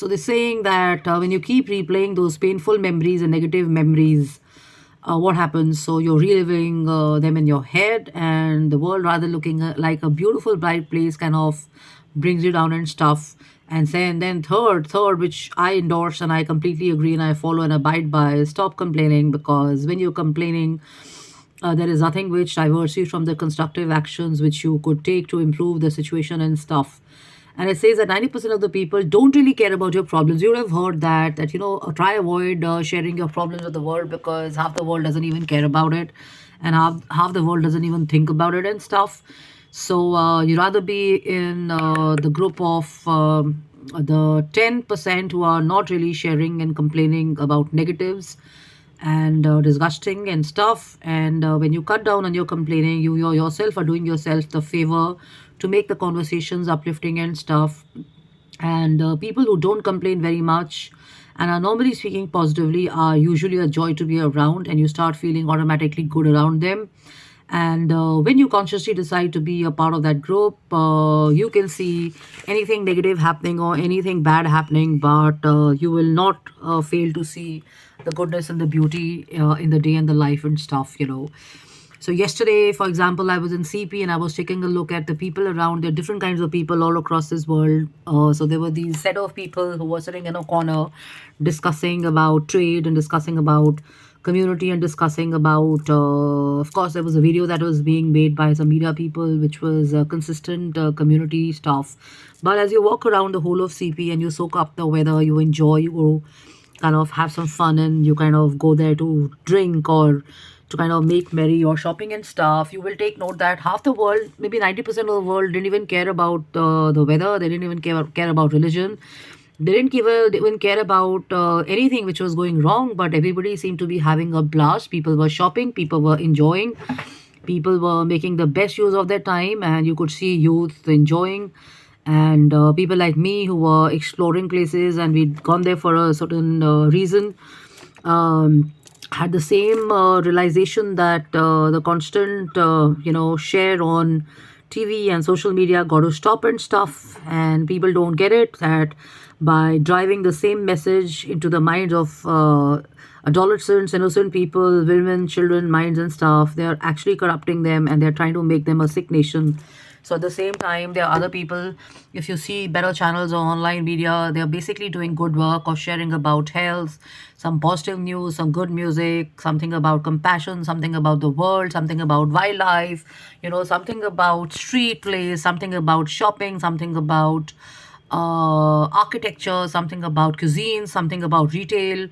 So they're saying that when you keep replaying those painful memories and negative memories, what happens? So you're reliving them in your head, and the world, rather looking like a beautiful, bright place, kind of brings you down and stuff. And then third, which I endorse and I completely agree and I follow and abide by, is stop complaining, because when you're complaining, there is nothing which diverts you from the constructive actions which you could take to improve the situation and stuff. And it says that 90% of the people don't really care about your problems. You would have heard that try avoid sharing your problems with the world, because half the world doesn't even care about it, and half the world doesn't even think about it and stuff. So you rather be in the group of the 10% who are not really sharing and complaining about negatives and disgusting and stuff. And when you cut down on your complaining, you yourself are doing yourself the favor to make the conversations uplifting and stuff. And people who don't complain very much and are normally speaking positively are usually a joy to be around, and you start feeling automatically good around them. And when you consciously decide to be a part of that group, you can see anything negative happening or anything bad happening, but you will not fail to see the goodness and the beauty in the day and the life and stuff. So yesterday, for example, I was in CP and I was taking a look at the people around. There are different kinds of people all across this world. So there were these set of people who were sitting in a corner discussing about trade and discussing about community and discussing about, of course, there was a video that was being made by some media people, which was consistent community stuff. But as you walk around the whole of CP and you soak up the weather, you enjoy, you go kind of have some fun, and you kind of go there to drink or to kind of make merry or shopping and stuff, you will take note that half the world, maybe 90% of the world, didn't even care about the weather. They didn't even care about religion. They didn't care about anything which was going wrong, but everybody seemed to be having a blast. People were shopping, people were enjoying, people were making the best use of their time, and you could see youth enjoying. And people like me who were exploring places and we'd gone there for a certain reason, had the same realization that the constant share on TV and social media got to stop and stuff. And people don't get it that by driving the same message into the minds of adolescents, innocent people, women, children, minds and stuff, they are actually corrupting them, and they're trying to make them a sick nation. So at the same time, there are other people, if you see better channels or online media, they're basically doing good work of sharing about health, some positive news, some good music, something about compassion, something about the world, something about wildlife, something about street plays, something about shopping, something about architecture, something about cuisine, something about retail,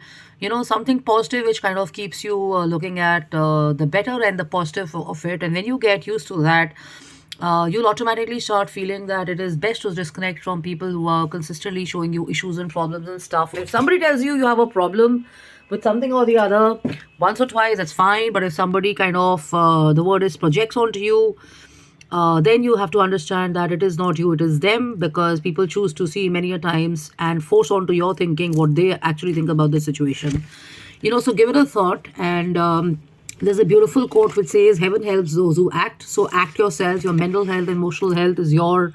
something positive which kind of keeps you looking at the better and the positive of it. And when you get used to that, you'll automatically start feeling that it is best to disconnect from people who are consistently showing you issues and problems and stuff. If somebody tells you you have a problem with something or the other, once or twice, that's fine. But if somebody kind of, the word is projects onto you, then you have to understand that it is not you, it is them, because people choose to see many a times and force onto your thinking what they actually think about the situation. So give it a thought. And there's a beautiful quote which says, heaven helps those who act. So act yourself. Your mental health and emotional health is your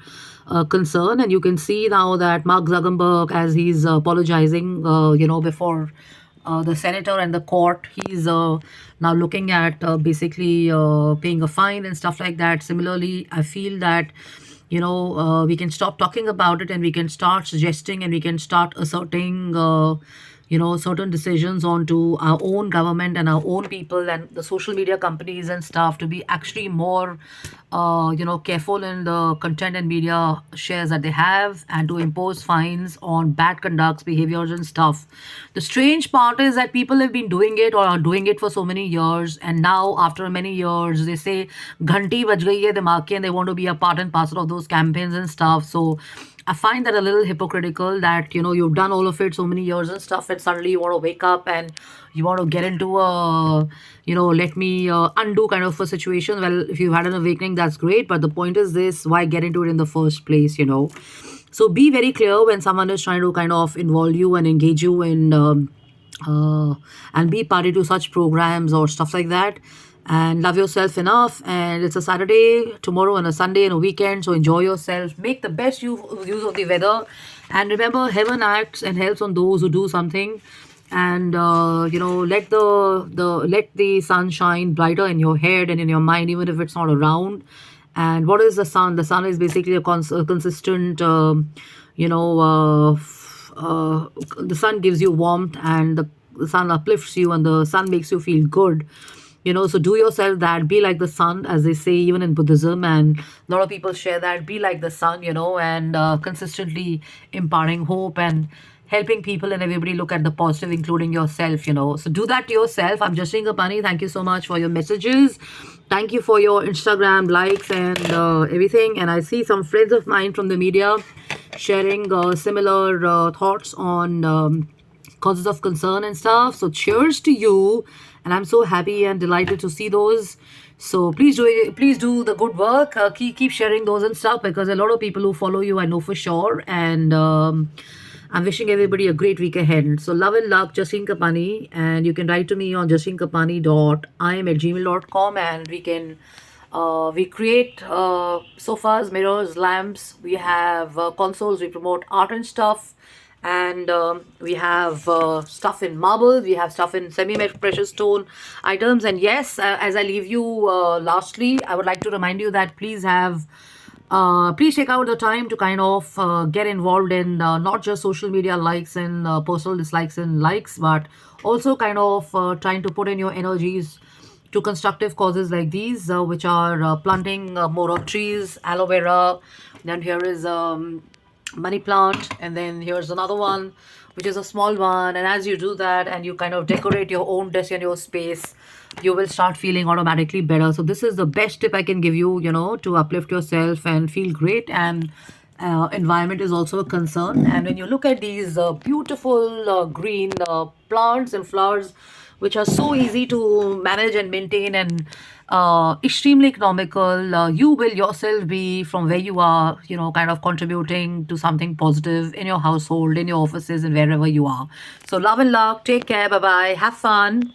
concern. And you can see now that Mark Zuckerberg, as he's apologizing, before the senator and the court, he's now looking at basically paying a fine and stuff like that. Similarly, I feel that we can stop talking about it, and we can start suggesting, and we can start asserting certain decisions onto our own government and our own people and the social media companies and stuff, to be actually more careful in the content and media shares that they have, and to impose fines on bad conducts, behaviors and stuff. The strange part is that people have been doing it or are doing it for so many years, and now after many years they say ghanti baj gayi hai dimag ki, and they want to be a part and parcel of those campaigns and stuff. So I find that a little hypocritical that you've done all of it so many years and stuff, and suddenly you want to wake up and you want to get into a let me undo kind of a situation. Well, if you've had an awakening, that's great, but the point is this: why get into it in the first place? So be very clear when someone is trying to kind of involve you and engage you in and be party to such programs or stuff like that. and love yourself enough. And it's a Saturday tomorrow and a Sunday and a weekend, so enjoy yourself. Make the best use of the weather, and remember, heaven acts and helps on those who do something. And let the sun shine brighter in your head and in your mind, even if it's not around. And what is the sun? The sun is basically a consistent, the sun gives you warmth, and the sun uplifts you, and the sun makes you feel good. So do yourself that. Be like the sun, as they say, even in Buddhism, and a lot of people share that. Be like the sun, and consistently imparting hope and helping people and everybody look at the positive, including yourself. So do that to yourself. I'm Jasleen Kapani. Thank you so much for your messages. Thank you for your Instagram likes and everything. And I see some friends of mine from the media sharing similar thoughts on causes of concern and stuff. So cheers to you. And I'm so happy and delighted to see those. So please do it. Please do the good work. Keep sharing those and stuff, because a lot of people who follow you, I know for sure. And I'm wishing everybody a great week ahead. So love and luck, Jasleen Kapani. And you can write to me on jasleenkapani.im@gmail.com, and we create sofas, mirrors, lamps. We have consoles. We promote art and stuff. And we have stuff in marble. We have stuff in semi-precious stone items. And yes, as I leave you, lastly, I would like to remind you that please take out the time to kind of get involved in not just social media likes and personal dislikes and likes, but also kind of trying to put in your energies to constructive causes like these, which are planting more of trees, aloe vera. Then here is money plant, and then here's another one, which is a small one. And as you do that and you kind of decorate your own desk and your space, you will start feeling automatically better. So this is the best tip I can give you, to uplift yourself and feel great. And environment is also a concern. And when you look at these beautiful green plants and flowers, which are so easy to manage and maintain, and extremely economical, you will yourself be, from where you are, kind of contributing to something positive in your household, in your offices, and wherever you are. So love and luck. Take care. Bye bye. Have fun.